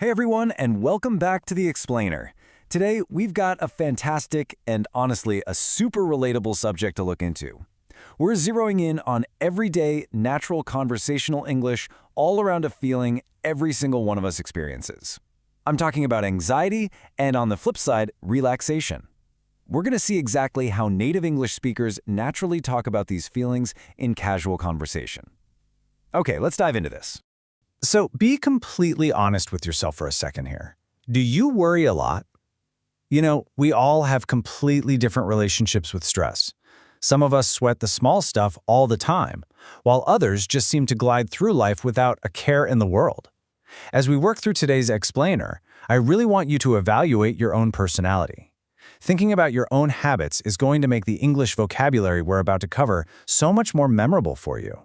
Hey everyone, and welcome back to The Explainer. Today, we've got a fantastic and honestly a super relatable subject to look into. We're zeroing in on everyday, natural conversational English all around a feeling every single one of us experiences. I'm talking about anxiety and, on the flip side, relaxation. We're going to see exactly how native English speakers naturally talk about these feelings in casual conversation. Okay, let's dive into this. So be completely honest with yourself for a second here. Do you worry a lot? You know, we all have completely different relationships with stress. Some of us sweat the small stuff all the time, while others just seem to glide through life without a care in the world. As we work through today's explainer, I really want you to evaluate your own personality. Thinking about your own habits is going to make the English vocabulary we're about to cover so much more memorable for you.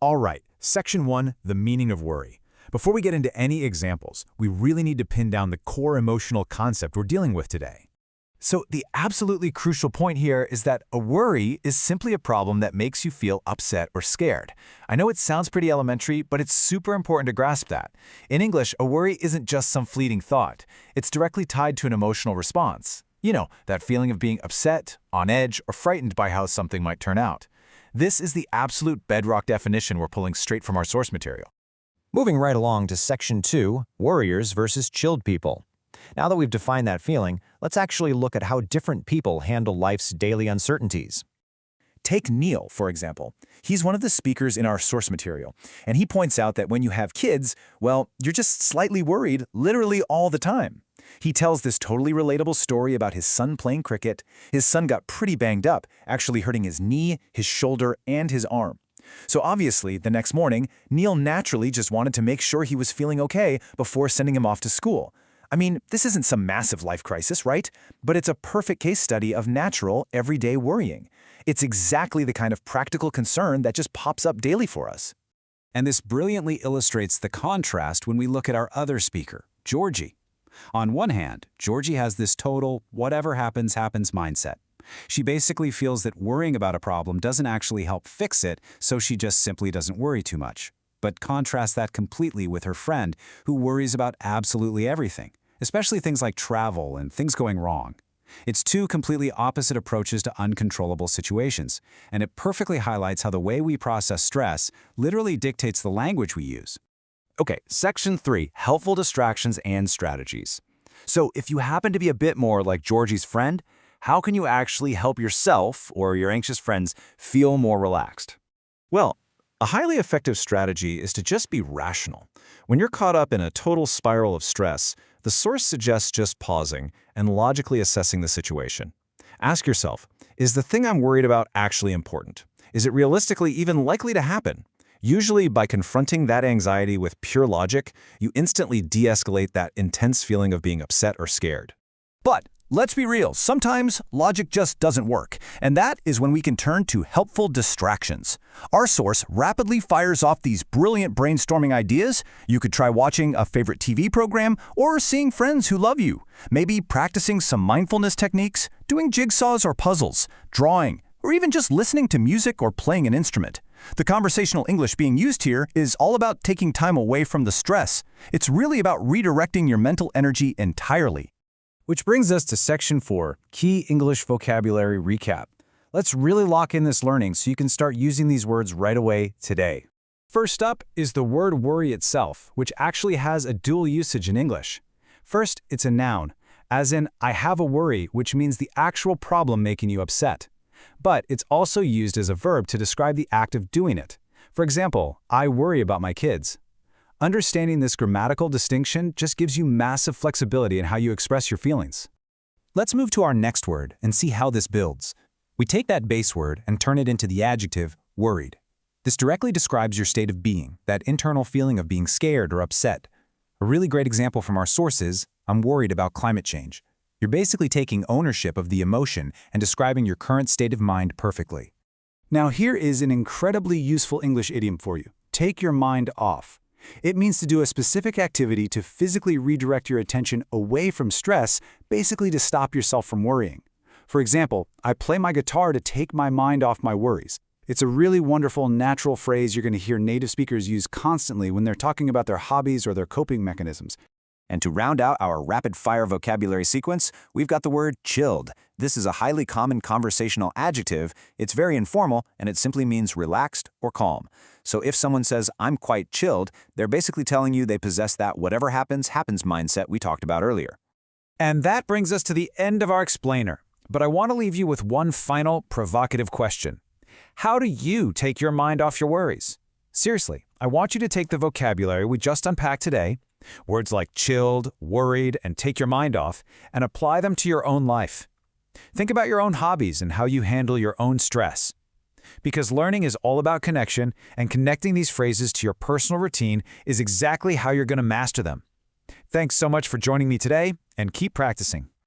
All right, Section 1, the meaning of worry. Before we get into any examples, we really need to pin down the core emotional concept we're dealing with today. So the absolutely crucial point here is that a worry is simply a problem that makes you feel upset or scared. I know it sounds pretty elementary, but it's super important to grasp that. In English, a worry isn't just some fleeting thought. It's directly tied to an emotional response. You know, that feeling of being upset, on edge, or frightened by how something might turn out. This is the absolute bedrock definition we're pulling straight from our source material. Moving right along to Section 2, Worriers versus Chilled People. Now that we've defined that feeling, let's actually look at how different people handle life's daily uncertainties. Take Neil, for example. He's one of the speakers in our source material, and he points out that when you have kids, well, you're just slightly worried literally all the time. He tells this totally relatable story about his son playing cricket. His son got pretty banged up, actually hurting his knee, his shoulder, and his arm. So obviously, the next morning, Neil naturally just wanted to make sure he was feeling okay before sending him off to school. I mean, this isn't some massive life crisis, right? But it's a perfect case study of natural, everyday worrying. It's exactly the kind of practical concern that just pops up daily for us. And this brilliantly illustrates the contrast when we look at our other speaker, Georgie. On one hand, Georgie has this total whatever happens, happens mindset. She basically feels that worrying about a problem doesn't actually help fix it, so she just simply doesn't worry too much. But contrast that completely with her friend, who worries about absolutely everything, especially things like travel and things going wrong. It's two completely opposite approaches to uncontrollable situations, and it perfectly highlights how the way we process stress literally dictates the language we use. Okay, Section 3, helpful distractions and strategies. So if you happen to be a bit more like Georgie's friend, how can you actually help yourself or your anxious friends feel more relaxed? Well, a highly effective strategy is to just be rational. When you're caught up in a total spiral of stress, the source suggests just pausing and logically assessing the situation. Ask yourself, is the thing I'm worried about actually important? Is it realistically even likely to happen? Usually, by confronting that anxiety with pure logic, you instantly de-escalate that intense feeling of being upset or scared. But let's be real, sometimes logic just doesn't work, and that is when we can turn to helpful distractions. Our source rapidly fires off these brilliant brainstorming ideas. You could try watching a favorite TV program or seeing friends who love you, maybe practicing some mindfulness techniques, doing jigsaws or puzzles, drawing, or even just listening to music or playing an instrument. The conversational English being used here is all about taking time away from the stress. It's really about redirecting your mental energy entirely. Which brings us to Section 4, Key English Vocabulary Recap. Let's really lock in this learning so you can start using these words right away today. First up is the word worry itself, which actually has a dual usage in English. First, it's a noun, as in, I have a worry, which means the actual problem making you upset. But it's also used as a verb to describe the act of doing it. For example, I worry about my kids. Understanding this grammatical distinction just gives you massive flexibility in how you express your feelings. Let's move to our next word and see how this builds. We take that base word and turn it into the adjective worried. This directly describes your state of being, that internal feeling of being scared or upset. A really great example from our sources, I'm worried about climate change. You're basically taking ownership of the emotion and describing your current state of mind perfectly. Now here is an incredibly useful English idiom for you. Take your mind off. It means to do a specific activity to physically redirect your attention away from stress, basically to stop yourself from worrying. For example, I play my guitar to take my mind off my worries. It's a really wonderful, natural phrase you're going to hear native speakers use constantly when they're talking about their hobbies or their coping mechanisms. And to round out our rapid-fire vocabulary sequence, we've got the word chilled. This is a highly common conversational adjective. It's very informal, and it simply means relaxed or calm. So if someone says, "I'm quite chilled," they're basically telling you they possess that whatever happens, happens mindset we talked about earlier. And that brings us to the end of our explainer. But I want to leave you with one final provocative question. How do you take your mind off your worries? Seriously, I want you to take the vocabulary we just unpacked today, words like chilled, worried, and take your mind off, and apply them to your own life. Think about your own hobbies and how you handle your own stress. Because learning is all about connection, and connecting these phrases to your personal routine is exactly how you're going to master them. Thanks so much for joining me today, and keep practicing.